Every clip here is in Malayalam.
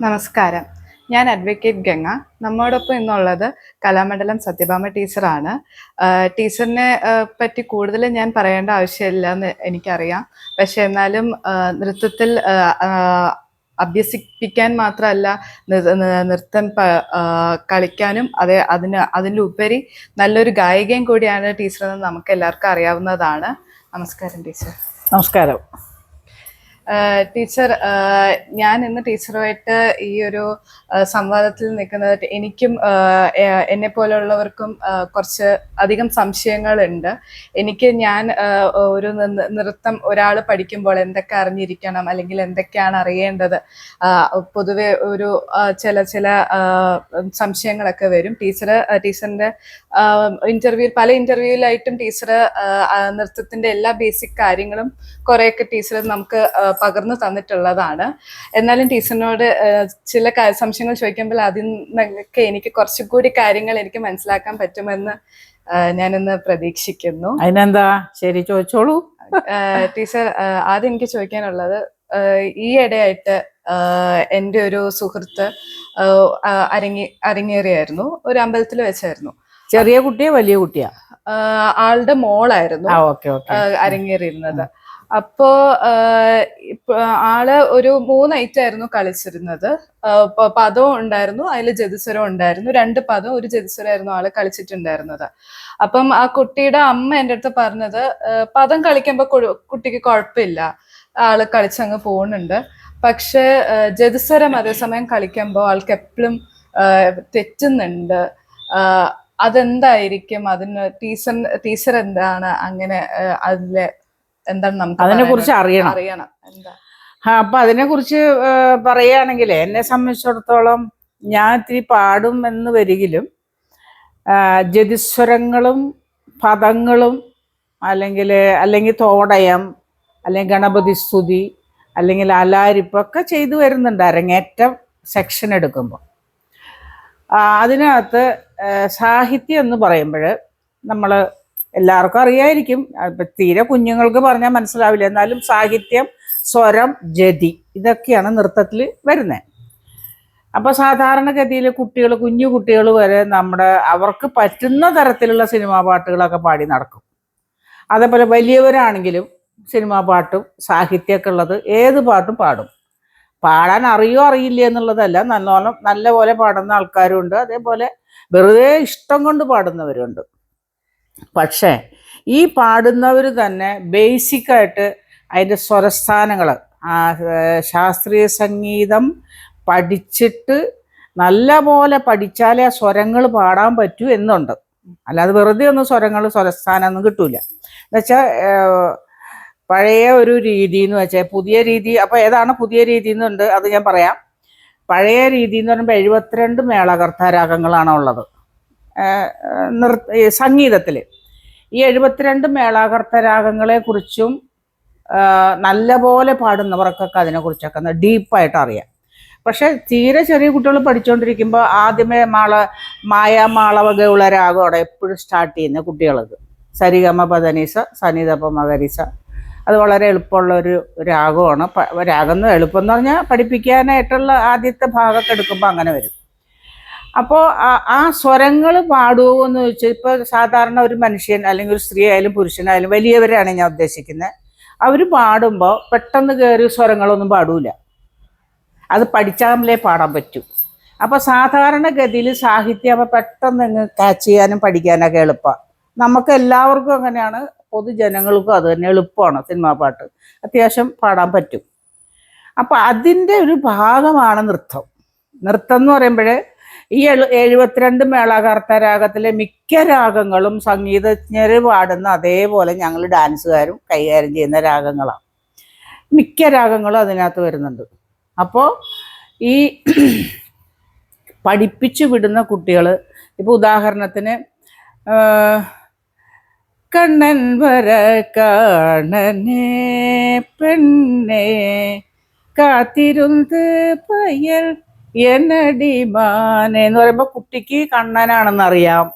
നമസ്കാരം. ഞാൻ അഡ്വക്കേറ്റ് ഗംഗ. നമ്മോടൊപ്പം ഇന്നുള്ളത് കലാമണ്ഡലം സത്യഭാമ ടീച്ചറാണ്. ടീച്ചറിനെ പറ്റി കൂടുതൽ ഞാൻ പറയേണ്ട ആവശ്യമില്ല എന്ന് എനിക്കറിയാം. പക്ഷെ എന്നാലും നൃത്തത്തിൽ അഭ്യസിപ്പിക്കാൻ മാത്രമല്ല നൃത്തം കളിക്കാനും അതിലുപരി നല്ലൊരു ഗായികയും കൂടിയാണ് ടീച്ചറെന്ന് നമുക്ക് എല്ലാവർക്കും അറിയാവുന്നതാണ്. നമസ്കാരം ടീച്ചർ. നമസ്കാരം ടീച്ചർ. ഞാൻ ഇന്ന് ടീച്ചറുമായിട്ട് ഈ ഒരു സംവാദത്തിൽ നിൽക്കുന്നത് എനിക്കും എന്നെ പോലുള്ളവർക്കും കുറച്ച് അധികം സംശയങ്ങളുണ്ട്. ഞാൻ ഒരു നൃത്തം ഒരാൾ പഠിക്കുമ്പോൾ എന്തൊക്കെ അറിഞ്ഞിരിക്കണം, അല്ലെങ്കിൽ എന്തൊക്കെയാണ് അറിയേണ്ടത്, പൊതുവെ ഒരു ചില സംശയങ്ങളൊക്കെ വരും. ടീച്ചറിന്റെ പല ഇന്റർവ്യൂവിലായിട്ടും ടീച്ചർ നൃത്തത്തിന്റെ എല്ലാ ബേസിക് കാര്യങ്ങളും കുറെയൊക്കെ ടീച്ചർ നമുക്ക് പകർന്നു തന്നിട്ടുള്ളതാണ്. എന്നാലും ടീച്ചറിനോട് ചില സംശയങ്ങൾ ചോദിക്കുമ്പോൾ അതിൽ നിന്നൊക്കെ എനിക്ക് കുറച്ചുകൂടി കാര്യങ്ങൾ എനിക്ക് മനസ്സിലാക്കാൻ പറ്റുമെന്ന് ഞാനിന്ന് പ്രതീക്ഷിക്കുന്നു. അതിനെന്താ, ശരി, ചോദിച്ചോളൂ. ടീച്ചർ, ആദ്യം എനിക്ക് ചോദിക്കാനുള്ളത്, ഈ ഇടയായിട്ട് എൻ്റെ ഒരു സുഹൃത്ത് അരങ്ങേറിയായിരുന്നു. ഒരു അമ്പലത്തിൽ വെച്ചായിരുന്നു. ചെറിയ കുട്ടിയാ വലിയ കുട്ടിയാ? ആളുടെ മോളായിരുന്നു അരങ്ങേറിയിരുന്നത്. അപ്പോ ആള് ഒരു 3 ഐറ്റമായിരുന്നു കളിച്ചിരുന്നത്. പദവും ഉണ്ടായിരുന്നു, അതിൽ ജതിസ്വരം ഉണ്ടായിരുന്നു. 2 പദവും 1 ജതിസ്വരമായിരുന്നു ആള് കളിച്ചിട്ടുണ്ടായിരുന്നത്. അപ്പം ആ കുട്ടിയുടെ അമ്മ എൻ്റെ അടുത്ത് പറഞ്ഞത്, പദം കളിക്കുമ്പോ കുട്ടിക്ക് കുഴപ്പമില്ല, ആള് കളിച്ചങ്ങ് പോകുന്നുണ്ട്. പക്ഷെ ജതിസ്വരം അതേസമയം കളിക്കുമ്പോൾ ആൾക്ക് എപ്പോഴും തെറ്റുന്നുണ്ട്. അതെന്തായിരിക്കും? അതിന് ടീച്ചർ എന്താണ് അങ്ങനെ അതിലെ എന്താണ് നമുക്ക് അതിനെ കുറിച്ച് അറിയണം. എന്താ? അപ്പൊ അതിനെ കുറിച്ച് പറയുകയാണെങ്കിൽ എന്നെ സംബന്ധിച്ചിടത്തോളം ഞാൻ ഇത്തിരി പാടും എന്ന് വരികിലും ജതിസ്വരങ്ങളും പദങ്ങളും അല്ലെങ്കിൽ തോടയം, അല്ലെങ്കിൽ ഗണപതി സ്തുതി, അല്ലെങ്കിൽ അലാരിപ്പൊക്കെ ചെയ്തു വരുന്നുണ്ട് അരങ്ങേറ്റം സെക്ഷൻ എടുക്കുമ്പോൾ. അതിനകത്ത് സാഹിത്യം എന്ന് പറയുമ്പോൾ നമ്മൾ എല്ലാവർക്കും അറിയായിരിക്കും. തീരെ കുഞ്ഞുങ്ങൾക്ക് പറഞ്ഞാൽ മനസ്സിലാവില്ല. എന്നാലും സാഹിത്യം, സ്വരം, ജതി, ഇതൊക്കെയാണ് നൃത്തത്തിൽ വരുന്നത്. അപ്പോൾ സാധാരണഗതിയിൽ കുഞ്ഞു കുട്ടികൾ വരെ അവർക്ക് പറ്റുന്ന തരത്തിലുള്ള സിനിമാ പാട്ടുകളൊക്കെ പാടി നടക്കും. അതേപോലെ വലിയവരാണെങ്കിലും സിനിമാ പാട്ടും സാഹിത്യമൊക്കെ ഉള്ളത് ഏത് പാട്ടും പാടും. പാടാൻ അറിയില്ല എന്നുള്ളതല്ല, നല്ല പോലെ പാടുന്ന ആൾക്കാരും ഉണ്ട്, അതേപോലെ വെറുതെ ഇഷ്ടം കൊണ്ട് പാടുന്നവരുണ്ട്. പക്ഷേ ഈ പാടുന്നവർ തന്നെ ബേസിക്കായിട്ട് അതിൻ്റെ സ്വരസ്ഥാനങ്ങൾ, ശാസ്ത്രീയ സംഗീതം പഠിച്ചിട്ട് നല്ല പോലെ പഠിച്ചാലേ ആ സ്വരങ്ങൾ പാടാൻ പറ്റൂ എന്നുണ്ട്. അല്ലാതെ വെറുതെ ഒന്നും സ്വരസ്ഥാനം ഒന്നും കിട്ടൂല. എന്നുവെച്ചാൽ പഴയ ഒരു രീതി എന്ന് വെച്ചാൽ പുതിയ രീതി. അപ്പോൾ ഏതാണ് പുതിയ രീതി എന്നുണ്ട്, അത് ഞാൻ പറയാം. പഴയ രീതി എന്ന് പറയുമ്പോൾ 72 മേളകർത്ത രാഗങ്ങളാണ് ഉള്ളത് സംഗീതത്തിൽ. ഈ 72 മേളകർത്ത രാഗങ്ങളെ കുറിച്ചും നല്ല പോലെ പാടുന്നവർക്കൊക്കെ അതിനെക്കുറിച്ചൊക്കെ ഡീപ്പായിട്ട് അറിയാം. പക്ഷെ തീരെ ചെറിയ കുട്ടികൾ പഠിച്ചുകൊണ്ടിരിക്കുമ്പോൾ ആദ്യമേ മായാമാളവ ഗൗള രാഗമാണ് എപ്പോഴും സ്റ്റാർട്ട് ചെയ്യുന്നത് കുട്ടികൾക്ക്. സരിഗമ പദനിസ സനിതപ മകരിസ. അത് വളരെ എളുപ്പമുള്ളൊരു രാഗമാണ്. രാഗം എളുപ്പം എന്ന് പറഞ്ഞാൽ പഠിപ്പിക്കാനായിട്ടുള്ള ആദ്യത്തെ ഭാഗമൊക്കെ എടുക്കുമ്പോൾ അങ്ങനെ വരും. അപ്പോൾ ആ സ്വരങ്ങൾ പാടുമോ എന്ന് ചോദിച്ചാൽ, ഇപ്പോൾ സാധാരണ ഒരു മനുഷ്യൻ അല്ലെങ്കിൽ ഒരു സ്ത്രീ ആയാലും പുരുഷനായാലും വലിയവരാണ് ഞാൻ ഉദ്ദേശിക്കുന്നത്, അവർ പാടുമ്പോൾ പെട്ടെന്ന് കയറി സ്വരങ്ങളൊന്നും പാടൂല. അത് പഠിച്ചാലേ പാടാൻ പറ്റൂ. അപ്പോൾ സാധാരണഗതിയിൽ സാഹിത്യം അപ്പോൾ പെട്ടെന്ന് ക്യാച്ച് ചെയ്യാനും പഠിക്കാനൊക്കെ എളുപ്പമാണ്. നമുക്ക് എല്ലാവർക്കും അങ്ങനെയാണ്, പൊതുജനങ്ങൾക്കും അത് തന്നെ എളുപ്പമാണ്. സിനിമാ പാട്ട് അത്യാവശ്യം പാടാൻ പറ്റും. അപ്പോൾ അതിൻ്റെ ഒരു ഭാഗമാണ് നൃത്തം. നൃത്തം എന്ന് പറയുമ്പോൾ ഈ 72 മേളകർത്ത രാഗത്തിലെ മിക്ക രാഗങ്ങളും സംഗീതജ്ഞർ പാടുന്ന അതേപോലെ ഞങ്ങൾ ഡാൻസുകാരും കൈകാര്യം ചെയ്യുന്ന രാഗങ്ങളാണ്. മിക്ക രാഗങ്ങളും അതിനകത്ത് വരുന്നുണ്ട്. അപ്പോൾ ഈ പഠിപ്പിച്ചു വിടുന്ന കുട്ടികൾ, ഇപ്പോൾ ഉദാഹരണത്തിന് കണ്ണൻ വര കാണനേ പെണ്ണേ കാത്തിരുന്ന് പയ്യൽ എന്നടിമാനെ എന്ന് പറയുമ്പോൾ കുട്ടിക്ക് കണ്ണനാണെന്നറിയാം.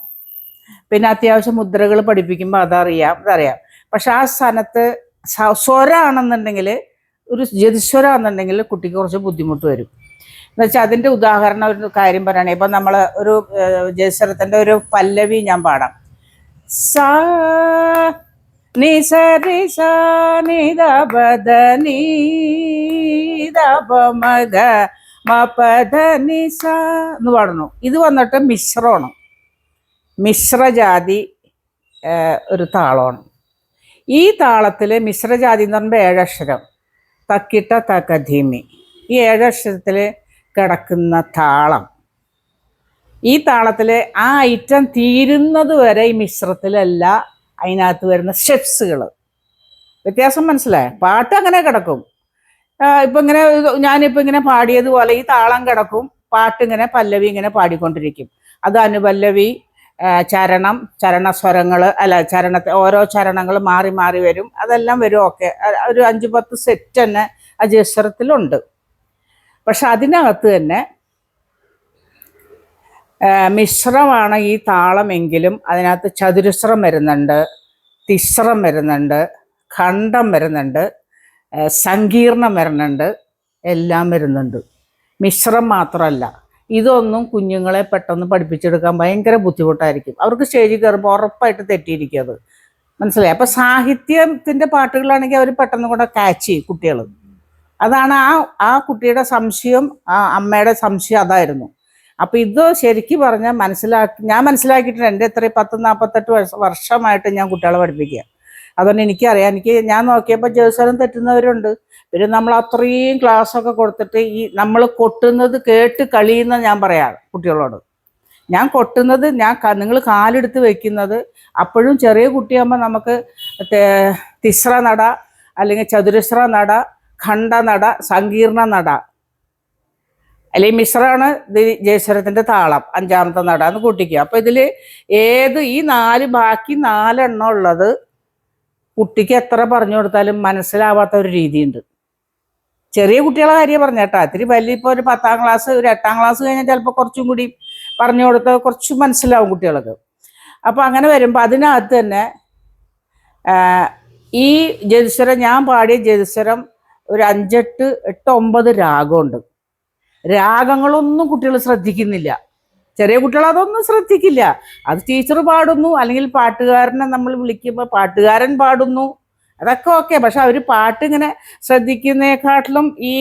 പിന്നെ അത്യാവശ്യം മുദ്രകൾ പഠിപ്പിക്കുമ്പോൾ അതറിയാം. പക്ഷെ ആ സ്ഥാനത്ത് സ്വരാണെന്നുണ്ടെങ്കിൽ, ഒരു ജതിസ്വരാണെന്നുണ്ടെങ്കിൽ കുട്ടിക്ക് കുറച്ച് ബുദ്ധിമുട്ട് വരും. എന്നുവെച്ചാൽ അതിൻ്റെ ഉദാഹരണം ഒരു കാര്യം പറയുകയാണെങ്കിൽ ഇപ്പം നമ്മൾ ഒരു ജയസ്വരത്തിൻ്റെ ഒരു പല്ലവി ഞാൻ പാടാം. സാ നി സ രി സ നി ദ പ ധ നി ദ പ മ ഗ മ പ ധ നി സ എന്ന് പാടുന്നു. ഇത് വന്നിട്ട് മിശ്രമാണ്, മിശ്രജാതി ഒരു താളമാണ്. ഈ താളത്തിൽ മിശ്രജാതി എന്ന് പറയുമ്പോൾ 7 അക്ഷരം, തക്കിട്ട തക്ക ധീമി, ഈ 7 അക്ഷരത്തിൽ കിടക്കുന്ന താളം. ഈ താളത്തിൽ ആ ഐറ്റം തീരുന്നത് വരെ ഈ മിശ്രത്തിലല്ല അതിനകത്ത് വരുന്ന സ്റ്റെപ്സുകൾ. വ്യത്യാസം മനസ്സിലായോ? പാട്ട് അങ്ങനെ കിടക്കും. ഇപ്പം ഇങ്ങനെ ഞാനിപ്പോൾ ഇങ്ങനെ പാടിയതുപോലെ ഈ താളം കിടക്കും, പാട്ടിങ്ങനെ പല്ലവി ഇങ്ങനെ പാടിക്കൊണ്ടിരിക്കും. അത് അനുപല്ലവി, ചരണം, ചരണസ്വരങ്ങൾ, അല്ല ചരണത്തെ ഓരോ ചരണങ്ങൾ മാറി മാറി വരും. അതെല്ലാം വരും. ഓക്കെ, ഒരു 5-10 സെറ്റ് തന്നെ ആ ജയസ്വരത്തിലുണ്ട്. പക്ഷെ അതിനകത്ത് തന്നെ മിശ്രമാണ് ഈ താളമെങ്കിലും അതിനകത്ത് ചതുരസ്രം വരുന്നുണ്ട്, തിസ്രം വരുന്നുണ്ട്, ഖണ്ഡം വരുന്നുണ്ട്, സങ്കീർണം വരുന്നുണ്ട്, എല്ലാം വരുന്നുണ്ട്. മിശ്രം മാത്രമല്ല. ഇതൊന്നും കുഞ്ഞുങ്ങളെ പെട്ടെന്ന് പഠിപ്പിച്ചെടുക്കാൻ ഭയങ്കര ബുദ്ധിമുട്ടായിരിക്കും. അവർക്ക് സ്റ്റേജിൽ കയറുമ്പോൾ ഉറപ്പായിട്ട് തെറ്റിയിരിക്കും. അത് മനസ്സിലായി. അപ്പം സാഹിത്യത്തിൻ്റെ പാട്ടുകളാണെങ്കിൽ അവർ പെട്ടെന്ന് കൂടെ ക്യാച്ച് ചെയ്യും കുട്ടികൾ. അതാണ് ആ കുട്ടിയുടെ സംശയം, ആ അമ്മയുടെ സംശയം അതായിരുന്നു. അപ്പം ഇത് ശരിക്കും പറഞ്ഞാൽ ഞാൻ മനസ്സിലാക്കിയിട്ടുണ്ട്. എൻ്റെ എത്ര 10-48 വർഷമായിട്ട് ഞാൻ കുട്ടികളെ പഠിപ്പിക്കുക. അതുകൊണ്ട് എനിക്കറിയാം. ഞാൻ നോക്കിയപ്പോൾ ജയസ്വരം തെറ്റുന്നവരുണ്ട്. പിന്നെ നമ്മൾ അത്രയും ക്ലാസ്സൊക്കെ കൊടുത്തിട്ട് ഈ നമ്മൾ കൊട്ടുന്നത് കേട്ട് കളിയുന്ന ഞാൻ പറയാം കുട്ടികളോട്. ഞാൻ കൊട്ടുന്നത് നിങ്ങൾ കാലെടുത്ത് വെക്കുന്നത് അപ്പോഴും ചെറിയ കുട്ടിയാകുമ്പോൾ നമുക്ക് തിസ്ര നട, അല്ലെങ്കിൽ ചതുരസ്ര നട, ഖണ്ഡ നട, സങ്കീർണ നട, അല്ലെങ്കിൽ മിശ്രമാണ് ജയസ്വരത്തിൻ്റെ താളം, 5ാമത്തെ നട എന്ന് കൂട്ടിക്കുക. അപ്പോൾ ഇതിൽ ബാക്കി 4 എണ്ണം ഉള്ളത് കുട്ടിക്ക് എത്ര പറഞ്ഞു കൊടുത്താലും മനസ്സിലാവാത്ത ഒരു രീതിയുണ്ട്. ചെറിയ കുട്ടികളെ കാര്യം പറഞ്ഞേട്ടാ. ഇത്തിരി വലിയ ഇപ്പോൾ ഒരു 10ാം ക്ലാസ്, ഒരു 8ാം ക്ലാസ് കഴിഞ്ഞാൽ ചിലപ്പോൾ കുറച്ചും കൂടി പറഞ്ഞു കൊടുത്താൽ കുറച്ച് മനസ്സിലാവും കുട്ടികൾക്ക്. അപ്പോൾ അങ്ങനെ വരുമ്പോൾ അതിനകത്ത് തന്നെ ഈ ജതിസ്വരം, ഞാൻ പാടിയ ജതിസ്വരം ഒരു 5, 8, 9 രാഗമുണ്ട്. രാഗങ്ങളൊന്നും കുട്ടികൾ ശ്രദ്ധിക്കുന്നില്ല. ചെറിയ കുട്ടികൾ അതൊന്നും ശ്രദ്ധിക്കില്ല. അത് ടീച്ചർ പാടുന്നു, അല്ലെങ്കിൽ പാട്ടുകാരനെ നമ്മൾ വിളിക്കുമ്പോൾ പാട്ടുകാരൻ പാടുന്നു, അതൊക്കെ ഓക്കെ. പക്ഷെ അവർ പാട്ടിങ്ങനെ ശ്രദ്ധിക്കുന്നതിനെക്കാട്ടിലും ഈ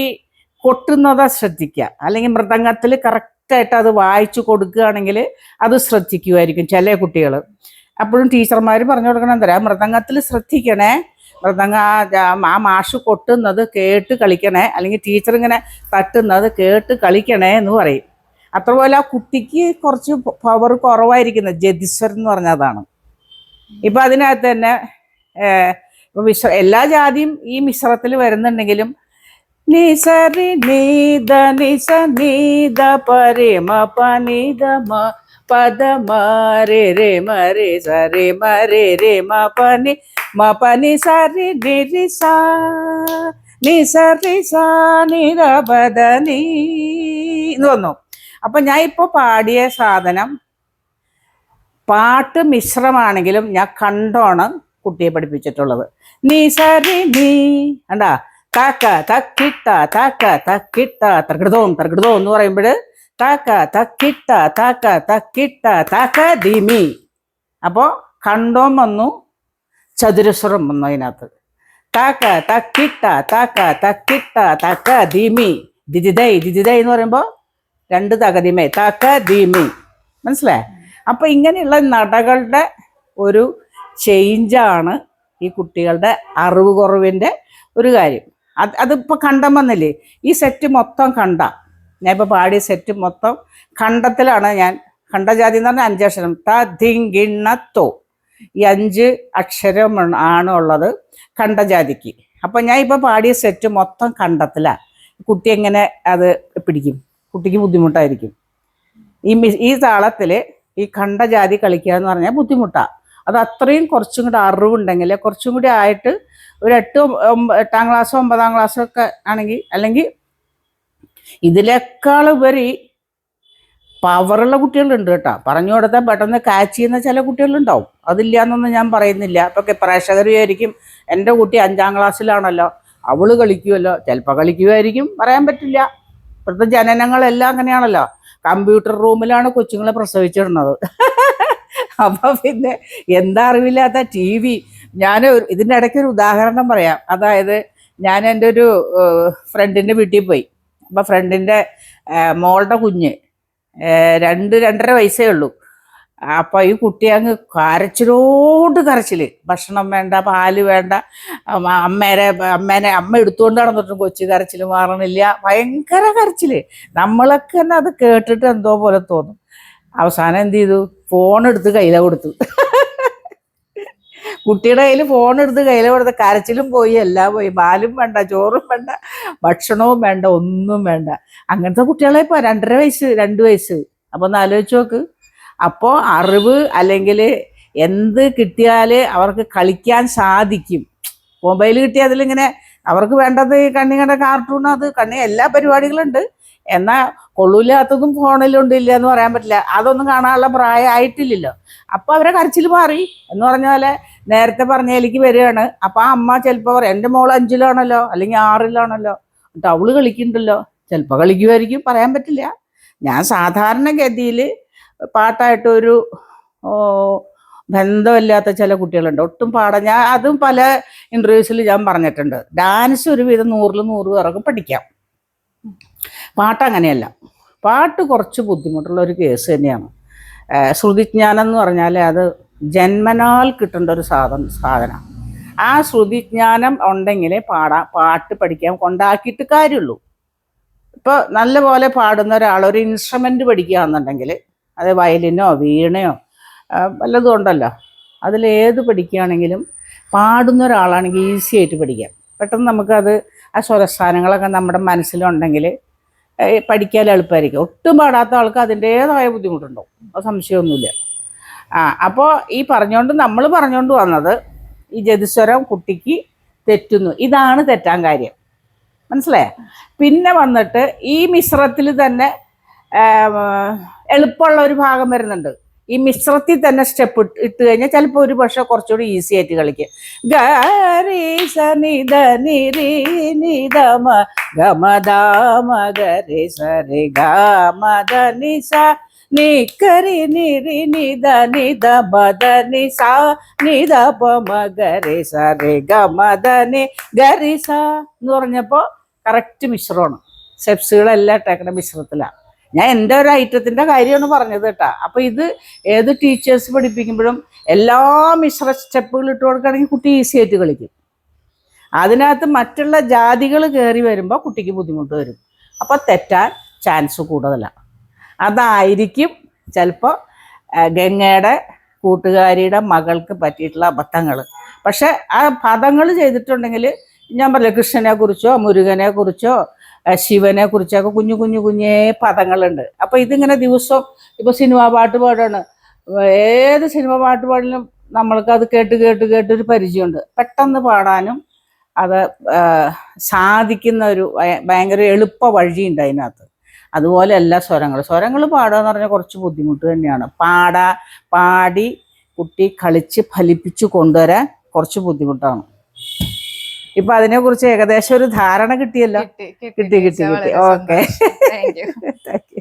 കൊട്ടുന്നതാ ശ്രദ്ധിക്കുക. അല്ലെങ്കിൽ മൃദംഗത്തിൽ കറക്റ്റായിട്ട് അത് വായിച്ചു കൊടുക്കുകയാണെങ്കിൽ അത് ശ്രദ്ധിക്കുമായിരിക്കും ചില കുട്ടികൾ. അപ്പോഴും ടീച്ചർമാർ പറഞ്ഞു കൊടുക്കണം, എന്താ മൃദംഗത്തിൽ ശ്രദ്ധിക്കണേ, മൃദംഗ ആ മാഷ് കൊട്ടുന്നത് കേട്ട് കളിക്കണേ, അല്ലെങ്കിൽ ടീച്ചർ ഇങ്ങനെ തട്ടുന്നത് കേട്ട് കളിക്കണേ എന്ന് പറയും. അത്രപോലെ ആ കുട്ടിക്ക് കുറച്ച് പവർ കുറവായിരിക്കുന്നത് ജതിസ്വരം എന്ന് പറഞ്ഞതാണ്. ഇപ്പം അതിനകത്ത് തന്നെ എല്ലാ ജാതിയും ഈ മിശ്രത്തിൽ വരുന്നുണ്ടെങ്കിലും നിസരി നീത നിസ നീത പരേ മ പ നീത മ പദ മരേ രേ മരേ സരേ മരേ രേ മ പനി മ പനി സരി രി സ നി സരി സ നിര പദ നീ എന്ന് വന്നു. അപ്പം ഞാൻ ഇപ്പോൾ പാടിയ സാധനം പാട്ട് മിശ്രമാണെങ്കിലും ഞാൻ കണ്ടോണം കുട്ടിയെ പഠിപ്പിച്ചിട്ടുള്ളത്. നീ സരി നീ കണ്ടാ താക്ക തക്കിട്ട താക്ക തക്കിട്ട തർക്കിടതോം തർക്കിടതോ എന്ന് പറയുമ്പോൾ താക്ക തക്കിട്ട താക്ക തക്കിട്ട താക്ക ധീമി. അപ്പോൾ കണ്ടോം വന്നു, ചതുരസ്വരം വന്നു അതിനകത്ത്. താക്ക തക്കിട്ട താക്ക തക്കിട്ട താക്ക ധീമി. ദിദിതൈ ദിദിതൈ എന്ന് പറയുമ്പോൾ 2 തകതിമേ താക്ക ധീമി. മനസ്സിലായേ? അപ്പം ഇങ്ങനെയുള്ള നടകളുടെ ഒരു ചേഞ്ചാണ് ഈ കുട്ടികളുടെ അറിവ് കുറവിൻ്റെ ഒരു കാര്യം. അതിപ്പോൾ കണ്ടം വന്നില്ലേ, ഈ സെറ്റ് മൊത്തം കണ്ട, ഞാൻ ഇപ്പോൾ പാടിയ സെറ്റ് മൊത്തം ഖണ്ഡത്തിലാണ്. ഞാൻ ഖണ്ഡജാതി എന്ന് പറഞ്ഞാൽ 5 അക്ഷരം, ത ധിങ്ങിണ്ണത്തോ, ഈ 5 അക്ഷരം ആണ് ഉള്ളത് ഖണ്ഡജാതിക്ക്. അപ്പം ഞാൻ ഇപ്പോൾ പാടിയ സെറ്റ് മൊത്തം ഖണ്ഡത്തിലാണ്. കുട്ടി എങ്ങനെ അത് പിടിക്കും? കുട്ടിക്ക് ബുദ്ധിമുട്ടായിരിക്കും. ഈ താളത്തിൽ ഈ ഖണ്ഡജാതി കളിക്കുക എന്ന് പറഞ്ഞാൽ ബുദ്ധിമുട്ടാണ്. അത് അത്രയും കുറച്ചും കൂടി അറിവുണ്ടെങ്കിൽ, കുറച്ചും കൂടി ആയിട്ട് ഒരു 8-8ാം ക്ലാസ്സോ 9ാം ക്ലാസ്സോ ഒക്കെ ആണെങ്കിൽ, അല്ലെങ്കിൽ ഇതിനേക്കാൾ ഉപരി പവറുള്ള കുട്ടികളുണ്ട് കേട്ടോ. പറഞ്ഞു കൊടുത്താൽ പെട്ടെന്ന് ക്യാച്ച് ചെയ്യുന്ന ചില കുട്ടികളുണ്ടാവും. അതില്ല എന്നൊന്നും ഞാൻ പറയുന്നില്ല. അപ്പോൾ പ്രേക്ഷകർ വിചാരിക്കും എൻ്റെ കുട്ടി 5ാം ക്ലാസ്സിലാണല്ലോ, അവള് കളിക്കുമല്ലോ. ചിലപ്പോൾ കളിക്കുമായിരിക്കും, പറയാൻ പറ്റില്ല. ഇപ്പോഴത്തെ ജനനങ്ങളെല്ലാം അങ്ങനെയാണല്ലോ, കമ്പ്യൂട്ടർ റൂമിലാണ് കൊച്ചുങ്ങളെ പ്രസവിച്ചിടുന്നത്. അപ്പൊ പിന്നെ എന്താ അറിവില്ലാത്ത TV. ഞാൻ ഇതിൻ്റെ ഇടയ്ക്ക് ഒരു ഉദാഹരണം പറയാം. അതായത് ഞാൻ എൻ്റെ ഒരു ഫ്രണ്ടിൻ്റെ വീട്ടിൽ പോയി. അപ്പം ഫ്രണ്ടിൻ്റെ മോളുടെ കുഞ്ഞ് 2-2.5 വയസ്സേ ഉള്ളൂ. അപ്പം ഈ കുട്ടി അങ്ങ് കരച്ചിലോട് കരച്ചില്, ഭക്ഷണം വേണ്ട, പാല് വേണ്ട, അമ്മ എടുത്തുകൊണ്ട് നടന്നിട്ടും കൊച്ചു കരച്ചിൽ മാറണില്ല, ഭയങ്കര കരച്ചില്. നമ്മളൊക്കെ തന്നെ അത് കേട്ടിട്ട് എന്തോ പോലെ തോന്നും. അവസാനം എന്ത് ചെയ്തു, ഫോൺ എടുത്ത് കയ്യില കൊടുത്തു. കുട്ടിയുടെ കയ്യിൽ ഫോൺ എടുത്ത് കയ്യില കൊടുത്ത് കരച്ചിലും പോയി, എല്ലാം പോയി. പാലും വേണ്ട, ചോറും വേണ്ട, ഭക്ഷണവും വേണ്ട, ഒന്നും വേണ്ട. അങ്ങനത്തെ കുട്ടികളെ ഇപ്പോൾ 2.5 വയസ്സ് 2 വയസ്സ്. അപ്പോൾ ഒന്ന് ആലോചിച്ച് നോക്ക്. അപ്പോൾ അറിവ് അല്ലെങ്കിൽ എന്ത് കിട്ടിയാൽ അവർക്ക് കളിക്കാൻ സാധിക്കും. മൊബൈൽ കിട്ടിയാൽ അതിലിങ്ങനെ അവർക്ക് വേണ്ടത് കണ്ണി കണ്ട കാർട്ടൂൺ, അത് കണ്ണി എല്ലാ പരിപാടികളുണ്ട്. എന്നാൽ കൊള്ളൂല്ലാത്തതും ഫോണിലുണ്ട്, ഇല്ല എന്ന് പറയാൻ പറ്റില്ല. അതൊന്നും കാണാനുള്ള പ്രായമായിട്ടില്ലല്ലോ. അപ്പോൾ അവരെ കരച്ചിൽ മാറി എന്ന് പറഞ്ഞ പോലെ നേരത്തെ പറഞ്ഞതിലേക്ക് വരികയാണ്. അപ്പം ആ അമ്മ ചിലപ്പോൾ പറയും, എൻ്റെ മോൾ 5-ലാണല്ലോ അല്ലെങ്കിൽ 6-ലാണല്ലോ, എന്നിട്ട് അവള് കളിക്കുന്നുണ്ടല്ലോ. ചിലപ്പോൾ കളിക്കുമായിരിക്കും, പറയാൻ പറ്റില്ല. ഞാൻ സാധാരണഗതിയിൽ പാട്ടായിട്ടൊരു ബന്ധമില്ലാത്ത ചില കുട്ടികളുണ്ട്, ഒട്ടും പാടാൻ. ഞാൻ അതും പല ഇൻ്റർവ്യൂസിൽ ഞാൻ പറഞ്ഞിട്ടുണ്ട്. ഡാൻസ് ഒരുവിധം 100-ൽ 100 പേർക്ക് പഠിക്കാം. പാട്ട് അങ്ങനെയല്ല. പാട്ട് കുറച്ച് ബുദ്ധിമുട്ടുള്ള ഒരു കേസ് തന്നെയാണ്. ശ്രുതിജ്ഞാനം എന്ന് പറഞ്ഞാൽ അത് ജന്മനാൽ കിട്ടേണ്ട ഒരു സാധനമാണ്. ആ ശ്രുതിജ്ഞാനം ഉണ്ടെങ്കിൽ പാട്ട് പഠിക്കാൻ കൊണ്ടാക്കിയിട്ട് കാര്യമുള്ളൂ. ഇപ്പോൾ നല്ലപോലെ പാടുന്ന ഒരാൾ ഒരു ഇൻസ്ട്രുമെൻ്റ് പഠിക്കുകയാണെന്നുണ്ടെങ്കിൽ, അത് വയലിനോ വീണയോ വല്ലതും ഉണ്ടല്ലോ, അതിലേത് പഠിക്കുകയാണെങ്കിലും പാടുന്ന ഒരാളാണെങ്കിൽ ഈസി ആയിട്ട് പഠിക്കാം. പെട്ടെന്ന് നമുക്കത് ആ സ്വരസ്ഥാനങ്ങളൊക്കെ നമ്മുടെ മനസ്സിലുണ്ടെങ്കിൽ പഠിക്കാൻ എളുപ്പമായിരിക്കും. ഒട്ടും പാടാത്ത ആൾക്ക് അതിൻ്റേതായ ബുദ്ധിമുട്ടുണ്ടാവും, അത് സംശയമൊന്നുമില്ല. അപ്പോൾ ഈ നമ്മൾ പറഞ്ഞുകൊണ്ട് വന്നത് ഈ ജതിസ്വരം കുട്ടിക്ക് തെറ്റുന്നു, ഇതാണ് തെറ്റാൻ കാര്യം. മനസ്സിലായോ? പിന്നെ വന്നിട്ട് ഈ മിശ്രത്തിൽ തന്നെ എളുപ്പമുള്ള ഒരു ഭാഗം വരുന്നുണ്ട്. ഈ മിശ്രത്തിൽ തന്നെ സ്റ്റെപ്പ് ഇട്ട് കഴിഞ്ഞാൽ ചിലപ്പോൾ ഒരു പക്ഷെ കുറച്ചുകൂടി ഈസി ആയിട്ട് കളിക്കും. ഗരി സനിധ നിരി നിധമ ഗമദാമ ഗരി സരി ഗമദ നിസ നിക്കരി നിരി നിധ നിധ മദ നിസ നിധ പമ ഗരി സരി ഗമദ നി ഗരി സ എന്ന് പറഞ്ഞപ്പോൾ കറക്റ്റ് മിശ്രമാണ്. സ്റ്റെപ്സുകളെല്ലാം ഇട്ടേക്കണ മിശ്രത്തിലാണ്. ഞാൻ എൻ്റെ ഒരു ഐറ്റത്തിൻ്റെ കാര്യമാണ് പറഞ്ഞത് കേട്ടോ. അപ്പോൾ ഇത് ഏത് ടീച്ചേഴ്സ് പഠിപ്പിക്കുമ്പോഴും എല്ലാ മിശ്ര സ്റ്റെപ്പുകൾ ഇട്ട് കൊടുക്കുകയാണെങ്കിൽ കുട്ടി ഈസി ആയിട്ട് കളിക്കും. അതിനകത്ത് മറ്റുള്ള ജാതികൾ കയറി വരുമ്പോൾ കുട്ടിക്ക് ബുദ്ധിമുട്ട് വരും. അപ്പോൾ തെറ്റാൻ ചാൻസ് കൂടുതലാണ്. അതായിരിക്കും ചിലപ്പോൾ ഗംഗയുടെ കൂട്ടുകാരിയുടെ മകൾക്ക് പറ്റിയിട്ടുള്ള അബദ്ധങ്ങൾ. പക്ഷെ ആ പദങ്ങൾ ചെയ്തിട്ടുണ്ടെങ്കിൽ, ഞാൻ പറഞ്ഞില്ല, കൃഷ്ണനെ കുറിച്ചോ മുരുകനെ കുറിച്ചോ ശിവനെ കുറിച്ചൊക്കെ കുഞ്ഞേ പദങ്ങളുണ്ട്. അപ്പോൾ ഇതിങ്ങനെ ദിവസം ഇപ്പോൾ സിനിമ പാട്ട് പാടാണ്, ഏത് സിനിമ പാട്ട് പാടിലും നമ്മൾക്ക് അത് കേട്ട് ഒരു പരിചയമുണ്ട്. പെട്ടെന്ന് പാടാനും അത് സാധിക്കുന്ന ഒരു ഭയങ്കര എളുപ്പ വഴിയുണ്ട് അതിനകത്ത്. അതുപോലെ എല്ലാ സ്വരങ്ങൾ പാടുക എന്ന് പറഞ്ഞാൽ കുറച്ച് ബുദ്ധിമുട്ട് തന്നെയാണ്. പാടി കുട്ടി കളിച്ച് ഫലിപ്പിച്ച് കൊണ്ടുവരാൻ കുറച്ച് ബുദ്ധിമുട്ടാണ്. ഇപ്പൊ അതിനെക്കുറിച്ച് ഏകദേശം ഒരു ധാരണ കിട്ടിയല്ലോ. കിട്ടി. Okay, thank you.